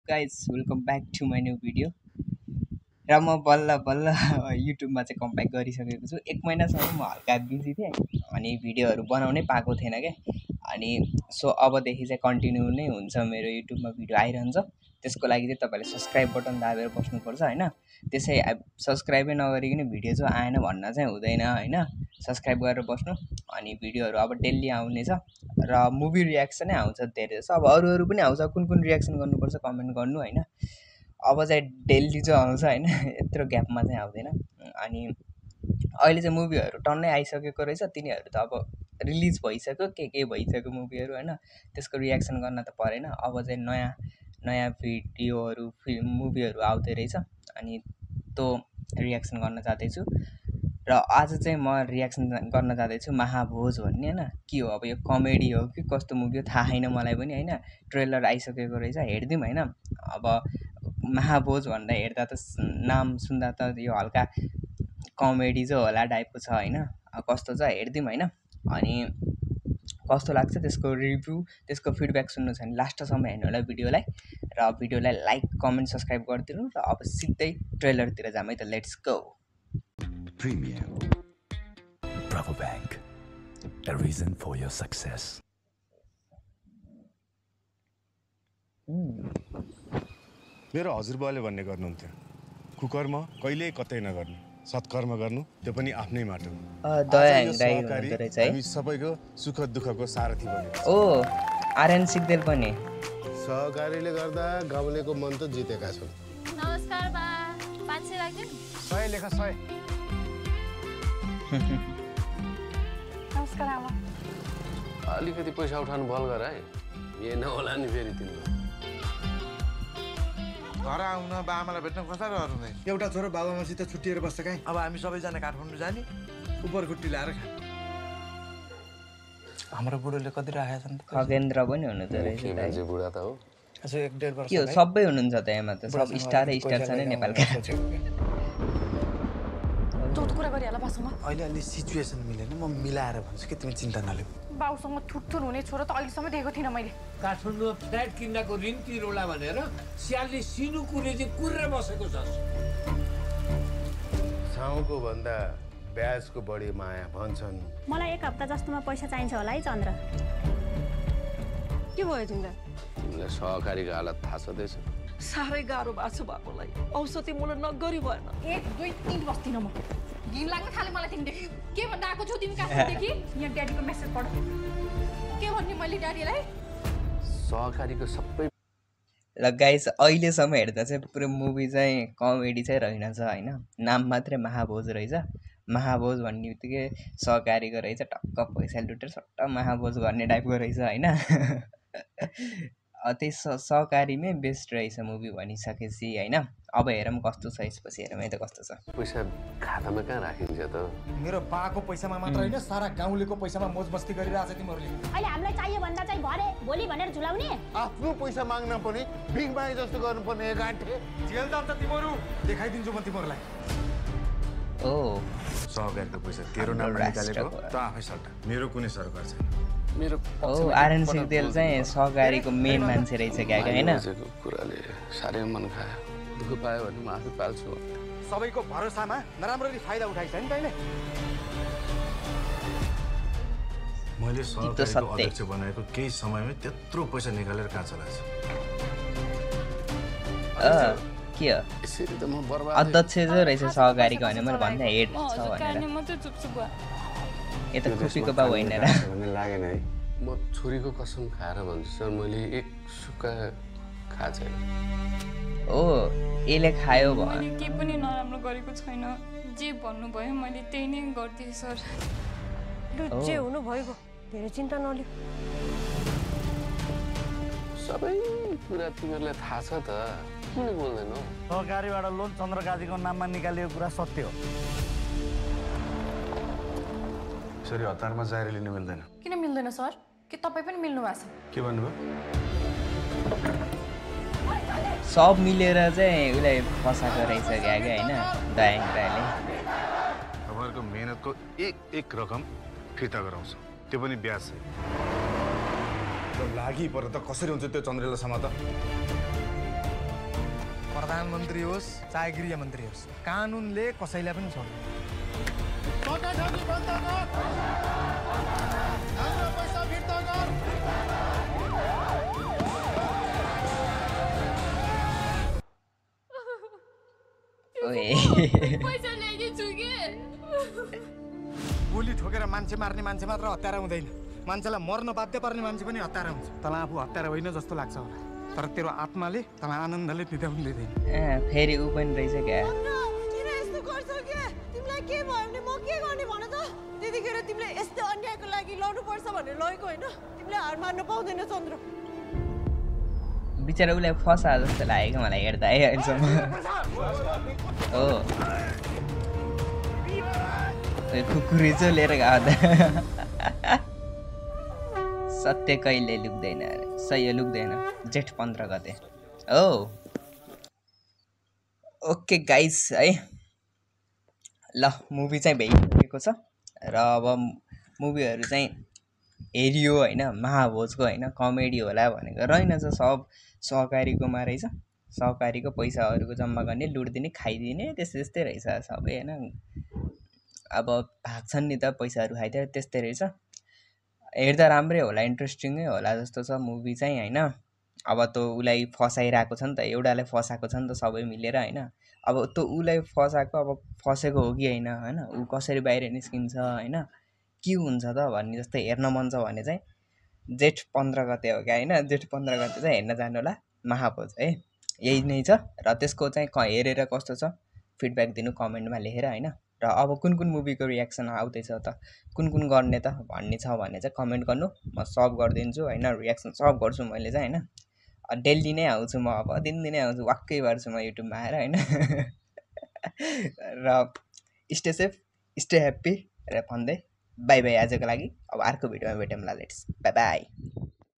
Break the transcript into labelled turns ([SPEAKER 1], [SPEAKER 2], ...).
[SPEAKER 1] guys, welcome back to my new video. र म बल्ल बल्ल युट्युबमा चाहिँ कम्ब्याक गरिसकेको छु। 1 महिनासम्म म हल्का बिजी थिएँ अनि भिडियोहरू बनाउनै पाएको थिएन क्या। अनि सो अबदेखि चाहिँ कन्टिन्यू नै हुन्छ मेरो युट्युबमा भिडियो आइरहन्छ। त्यसको लागि चाहिँ तपाईँले सब्स्क्राइब बटन दाबेर बस्नुपर्छ हैन। त्यसै सब्स्क्राइबै नगरिकन भिडियो चाहिँ आएन भन्न चाहिँ हुँदैन हैन। सब्स्क्राइब गरेर बस्नु अनि भिडियोहरू अब डेली आउनेछ र मुभी रियाक्सनै आउँछ धेरै जसो। अब अरू पनि आउँछ, कुन कुन रियाक्सन गर्नुपर्छ कमेन्ट गर्नु हैन। अब चाहिँ डेली चाहिँ आउँछ हैन, यत्रो ग्यापमा चाहिँ आउँदैन। अनि अहिले चाहिँ मुभीहरू टन्नै आइसकेको रहेछ, तिनीहरू त अब रिलिज भइसक्यो, के भइसक्यो मुभीहरू हैन। त्यसको रियाक्सन गर्न त परेन। अब चाहिँ नयाँ नयाँ भिडियोहरू मुभीहरू आउँदै रहेछ अनि त्यो रियाक्सन गर्न जाँदैछु। र आज चाहिँ म रियाक्सन गर्न जाँदैछु महाभोज भन्ने हैन। के हो अब यो कमेडी हो कि कस्तो मुभी हो थाहा छैन मलाई पनि हैन। ट्रेलर आइसकेको रहेछ, हेर्दिउँ हैन। अब महाभोज भन्दा हेर्दा त नाम सुन्दा त यो हल्का कमेडी चाहिँ होला टाइपको छ हैन। कस्तो छ हेर्दिउँ हैन। अनि कस्तो लाग्छ त्यसको रिभ्यू, त्यसको फिडब्याक सुन्नु छ भने लास्टसम्म हेर्नु होला भिडियोलाई। र भिडियोलाई लाइक कमेन्ट सब्स्क्राइब गरिदिनु। र अब सिधै ट्रेलरतिर जाम है त, let's go.
[SPEAKER 2] Premium. Bravo Bank. A reason for your success.
[SPEAKER 3] मेरो हजुरबाले भन्ने गर्नुहुन्थ्यो, कुकर्म कहिल्यै कतै नगर्नु, सत्कर्म गर्नु त्यो पनि आफ्नै माटो। हामी सबैको सुख दुःखको सारथी बनेको।
[SPEAKER 1] ओ आर्यन सिग्देल पनि
[SPEAKER 4] सहकारीले गर्दा गाउँलेको मन त जितेका छन्।
[SPEAKER 5] नमस्कार बा, 500 राख्दिनु?
[SPEAKER 4] 100 लेखा 100।
[SPEAKER 5] नमस्कार आमा।
[SPEAKER 4] अलिकति पैसा उठाउनु बल गर है, ये नहोला नि फेरि तिम्रो।
[SPEAKER 6] घर आउन बाबालाई भेट्न कसरी गर्नु?
[SPEAKER 7] एउटा छोरो बाबामासित छुट्टिएर बस्छ काहीँ। अब हामी सबैजना काठमाडौँ जाने, उपर खुट्टी ल्याएर खा। हाम्रो बुढोले कति राखेका छन्?
[SPEAKER 1] खगेन्द्र पनि हुनुहुन्छ रहेछ
[SPEAKER 4] के मान्छे बुढा त हो।
[SPEAKER 7] यसो 1.5 वर्ष
[SPEAKER 1] के हो सबै हुनुहुन्छ त यहाँमा त, सब स्टार छ नि नेपालका।
[SPEAKER 5] जोत कुरा गरिहाल बासँग।
[SPEAKER 7] अहिले अलि सिचुएसन मिलेन, म मिलाएर भन्छु कि तिमी चिन्ता नलिऊ।
[SPEAKER 5] बाउसँग थुट्थुर हुने छोरो त अहिलेसम्म देखेको थिइनँ मैले।
[SPEAKER 8] काठमाडौँमा फ्ल्याट किन्नको ऋण तिरौला भनेर स्यालले सिनु कुरे चाहिँ कुरेर बसेको छ।
[SPEAKER 4] साउको भन्दा ब्याजको बढी माया भन्छन्।
[SPEAKER 9] मलाई 1 हप्ता जस्तोमा पैसा चाहिन्छ होला है चन्द्र।
[SPEAKER 5] के भयो तिमीलाई?
[SPEAKER 4] तिमीलाई सहकारीको हालत थाहा छँदैछ?
[SPEAKER 10] साह्रै गाह्रो भएको छ बाबुलाई, औषधि मुलो नगरी भएन।
[SPEAKER 5] 1 2 3 बस्दिनँ म। घिन लाग्न थाले मलाई तिमीदेखि। के भन्दा आएको छु तिमी काठमाडौँदेखि? यहाँ ड्याडीको मेसेज पढ। के भन्ने मैले ड्याडीलाई?
[SPEAKER 4] सहकारीको सबै
[SPEAKER 1] ल गाइस, अहिलेसम्म हेर्दा चाहिँ पुरो मुभी चाहिँ कमेडी चाहिँ रहेनछ हैन। नाम मात्रै महाभोज रहेछ। महाभोज भन्ने बित्तिकै सहकारीको रहेछ, टक्क पैसा लुटेर सट्ट महाभोज गर्ने टाइपको रहेछ हैन। त्यही सहकारीमै बेस्ट रहेछ मुभी भनिसकेपछि हैन। अब हेरौँ कस्तो छ, यसपछि हेरौँ है त कस्तो छ।
[SPEAKER 4] पैसा खातामा कहाँ राखिन्छ त?
[SPEAKER 7] मेरो बाको पैसामा मात्र होइन, सारा गाउँलेको पैसामा मोज मस्ती गरिरहेछ तिमीहरूले।
[SPEAKER 9] अहिले हामीलाई चाहियो भन्दा चाहिँ भरे भोलि भनेर झुलाउने।
[SPEAKER 4] आफ्नो पैसा माग्न पनि भिख मागे जस्तो गर्नुपर्ने गाँठे।
[SPEAKER 7] जेल जान्छ तिमीहरू, देखाइदिन्छु म तिमीहरूलाई।
[SPEAKER 1] ओ
[SPEAKER 3] सहकारीको पैसा तेरो नाममा निकालेको त आफै सट्टा, मेरो कुनै सरकार छैन।
[SPEAKER 4] मेरो
[SPEAKER 1] ओ आर्यन सिग्देल चाहिँ सहकारीको मेन मान्छे रहेछ क्या हैन।
[SPEAKER 4] कुराले साह्रै मन खायो। दुःख पायो भने म आफै पाल्छु।
[SPEAKER 7] सबैको भरोसामा नराम्ररी फाइदा उठाइछ नि तैँले।
[SPEAKER 3] मैले सहकारीको अध्यक्ष बनाएको केही समयमै त्यत्रो पैसा निकालेर कहाँ चलाएछ?
[SPEAKER 1] के हो
[SPEAKER 4] यसरी त म बर्बाद।
[SPEAKER 1] अध्यक्ष जो रहेछ सहकारीको भने मैले भन्दा हेड छ भनेर। यता खुसीको बा होइन र
[SPEAKER 4] भन्ने लागेन है। म छोरीको कसम खाएर भन्छु सर, मैले एक सुक्का खा छैन।
[SPEAKER 1] ओ यसले खायो भयो।
[SPEAKER 5] मैले के पनि नराम्रो गरेको छैन। जे भन्नुभयो मैले त्यही नै गर्दिएँ सर।
[SPEAKER 10] जे हुनु भइगयो, धेरै चिन्ता नलिऊ।
[SPEAKER 4] सबै कुरा तिमीहरूलाई थाहा छ त, किन बोल्दैनौ?
[SPEAKER 7] सहकारीबाट लोन चन्द्रकाजीको नाममा निकालिएको कुरा सत्य हो।
[SPEAKER 3] यसरी हतारमा जाहेर लिनु मिल्दैन।
[SPEAKER 5] किन मिल्दैन सर? के तपाईँ पनि मिल्नु भएको छ?
[SPEAKER 3] के भन्नुभयो?
[SPEAKER 1] सब मिलेर चाहिँ उसलाई फसाएको रहेछ क्या हैन दयाङ्ग्राले।
[SPEAKER 3] तपाईँहरूको मेहनतको एक रकम फिर्ता गराउँछ, त्यो पनि ब्याज चाहिँ। लागि पर त कसरी हुन्छ त्यो चन्द्रेला समा त?
[SPEAKER 7] प्रधानमन्त्री होस् चाहे गृहमन्त्री होस् कानुनले कसैलाई पनि छोड्दैन
[SPEAKER 5] पैसा ल्याइदिन्छु कि
[SPEAKER 7] गोली ठोकेर मान्छे मार्ने मान्छे मात्र हत्यारा हुँदैन मान्छेलाई मर्न बाध्य पर्ने मान्छे पनि हत्यारा हुन्छ तँलाई आफू हत्यारा होइन जस्तो लाग्छ होला तर तेरो आत्माले तँलाई आनन्दले निदाउनु दिँदैन
[SPEAKER 1] फेरि ऊ पनि रहेछ क्या
[SPEAKER 10] किन यस्तो गर्छौ के तिमीलाई के भयो भने म के गर्ने भन त त्यतिखेर तिमीले यस्तो अन्यायको लागि लड्नु पर्छ भनेर लगेको होइन तिमीले हार मार्न पाउँदैन चन्द्र
[SPEAKER 1] बिचरा उसलाई फसा जस्तो लागेको मलाई हेर्दा है अहिलेसम्म हो कुकुरी चाहिँ लिएर गएको सत्य कहिले लुक्दैन अरे सही लुक्दैन जेठ 15 गते हो ओके गाइस है ल मुभी चाहिँ भइसकेको छ र अब मुभीहरू चाहिँ हेरियो होइन महाभोजको होइन कमेडी होला भनेको रहेनछ सब सहकारीकोमा रहेछ सहकारीको पैसाहरूको जम्मा गर्ने लुट्दिने खाइदिने त्यस्तै रहेछ सबै होइन अब भाग्छन् नि त पैसाहरू खाइदिएर त्यस्तै रहेछ हेर्दा राम्रै होला इन्ट्रेस्टिङै होला जस्तो छ मुभी चाहिँ होइन अब त उसलाई फसाइरहेको छ नि त एउटालाई फसाएको छ नि त सबै मिलेर होइन अब त उसलाई फसाएको अब फसेको हो कि होइन होइन ऊ कसरी बाहिर निस्किन्छ होइन के हुन्छ त भन्ने जस्तो हेर्न मन छ भने चाहिँ जेठ 15 गते हो क्या होइन जेठ 15 गते चाहिँ हेर्न जानु होला महाभोज है यही नै छ र त्यसको चाहिँ हेरेर कस्तो छ फिडब्याक दिनु कमेन्टमा लेखेर होइन र अब कुन कुन मुभीको रियाक्सन आउँदैछ त कुन कुन गर्ने त भन्ने छ भने चाहिँ कमेन्ट गर्नु म सब गरिदिन्छु होइन रियाक्सन सब गर्छु मैले चाहिँ होइन डेली नै आउँछु म अब दिनदिनै आउँछु वाक्कै गर्छु म युट्युबमा आएर होइन र स्टे सेफ स्टे ह्याप्पी र भन्दै बाई बाई आजको लागि अब अर्को भिडियोमा भेटौँला लेट्स बाई बाई